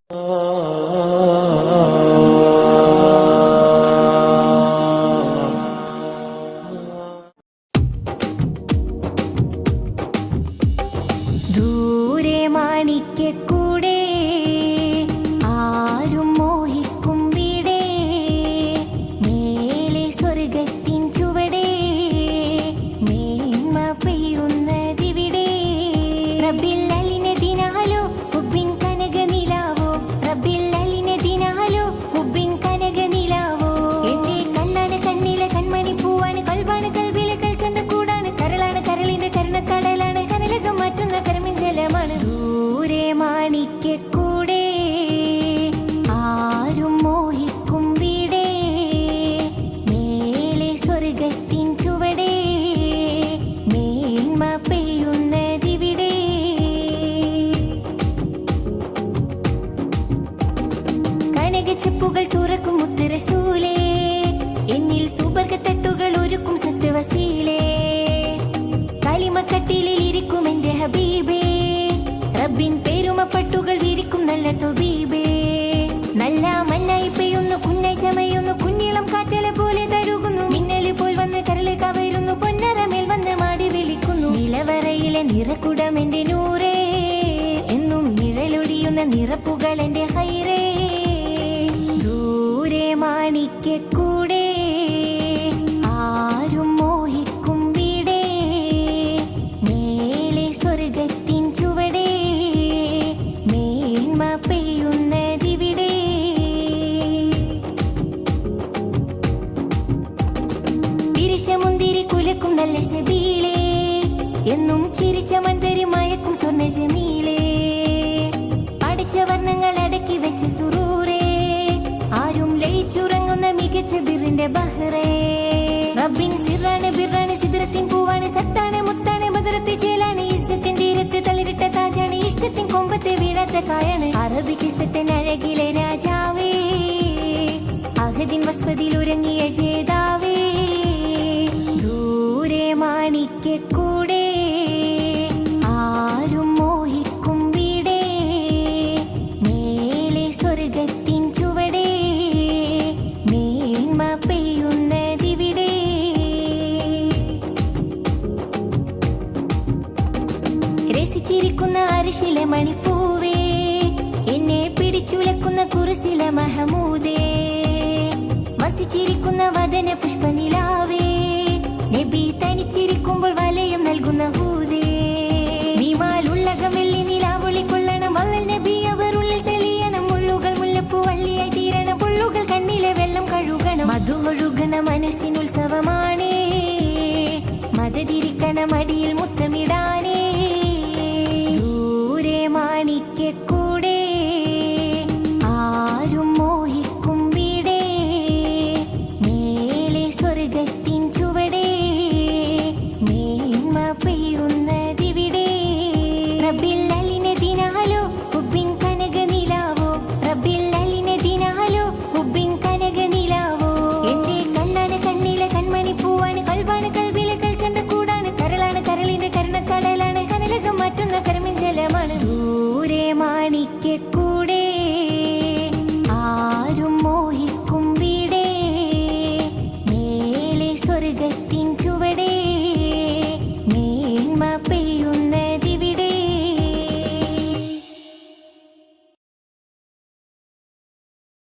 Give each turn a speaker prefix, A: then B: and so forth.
A: ദൂരെ മാണിക്കൂടെ ആരും മോഹിക്കും വീടേ, മേലെ സ്വർഗത്തിൻ ചുവടേ, മേന്മ പെയ്യുന്നതിവിടെ. റബ്ബിൽ അലിനതിനാലോ ഹുബ്ബിൻ കനക നിലാവോ, റബ്ബിൽ അലിനതിനാലോ ഹുബ്ബിൻ കനക നിലാവോ. എന്റെ കണ്ണാണ് കണ്ണിലെ കൺമണി പൂവാണ്, കൽബാണ് കൽബിലെ കൽക്കണ്ട കൂടാണ്, കരളാണ് കരളിന്റെ കരുണക്കടലാണ്, കനലകം മാറ്റുന്ന കരമിൻ ജലമാണ്. ദൂരെ മാണിക്കൂടെ ആരും മോഹിക്കും വീടേ, മേലെ സ്വർഗത്തിൻ ചുവടേ, മേന്മ പെയ്യുന്നതിവിടെ. കനകച്ചെപ്പുകൾ തുറക്കും മുത്തുറസൂലേ, എന്നിൽ സുബർഗത്തട്ടുകൾ ഒരുക്കും സത്യവസീലേ. കലിമക്കട്ടിലിൽ ഇരിക്കും എന്റെ ഹബീബേ, റബ്ബിൻ പേരുമപ്പട്ടുകൾ വിരിക്കും നല്ല തൊബീബേ. നല്ല മണ്ണായി പെയ്യുന്നു, കുന്നായി ചമയുന്നു, കുഞ്ഞിളം കാറ്റല പോലെ തഴുകുന്നു, മിന്നല് പോൽ വന്ന് കരളെ കവരുന്നു, പൊന്നരമേൽ വന്ന് മാടി വിളിക്കുന്നു. നിലവറയിലെ നിറക്കുടം എന്റെ നൂറേ, എന്നും നിഴലൊഴിയുന്ന നിറപ്പുകൾ എന്റെ ഹൈറേ. ദൂരെ മാണിക്കൂടെ ആരും മോഹിക്കും വീടേ, മേലെ സ്വർഗത്തിൻ ചുവടേ, മേന്മ പെയ്യുന്നതിവിടെ. പിരിശമുന്തിരി കുലക്കും നല്ല സബീലേ, എന്നും ചിരിച്ച മൺതരി മയക്കും സ്വർണ്ണ ജമീലേ. പഠിച്ച വർണ്ണങ്ങൾ അടക്കി വെച്ച സുറൂറേ, ആരും ലയിച്ചുറങ്ങുന്ന മികച്ച ബിറിന്റെ ബഹ്റേ. റബ്ബിൻ സിറാണ് ബിറാണ് സിദ്റത്തിൻ പൂവാണ്, സത്താണ് മുത്താണ് മധുരത്തെ ചേലാണ്, ഇസ്സത്തിൻ തീരത്ത് തളിരിട്ട താജാണ്, ഇഷ്ടത്തിൻ കൊമ്പത്തെ വീഴാത്ത കായാണ്. അറബിക്കിസത്തിൻ അഴകിലെ രാജാവേ, അഹദിൻ വസ്വതിൽ ഉറങ്ങിയ ജേതാവേ. ദൂരെ മാണിക്കൂടെ ആരും മോഹിക്കും വീടേ, മേലെ സ്വർഗത്തിൻ ചുവടേ, മേന്മ പെയ്യുന്നതിവിടെ. രസിച്ചിരിക്കുന്ന അരിശിലെ മണിപ്പൂവേ, എന്നെ പിടിച്ചുലക്കുന്ന കുറിസിലെ മഹമൂദേ. വസിച്ചിരിക്കുന്ന വദന പുഷ്പനിലാവേ, നബി തനിച്ചിരിക്കുമ്പോൾ വലയം നൽകുന്ന ഹൂദേ. വിമാലുള്ളകം വെള്ളി നിലാവൊളി കൊള്ളണം, വള്ളൽ നബി അവർ ഉള്ളിൽ തെളിയണം, മുള്ളുകൾ മുല്ലപ്പൂ വള്ളിയായി തീരണം, പുള്ളുകൾ കണ്ണിലെ വെള്ളം കഴുകണം. മധുവൊഴുകണ മനസ്സിനുത്സവമാണേ, മതതിരിക്കണ മടിയിൽ മുത്തമിടാനേ.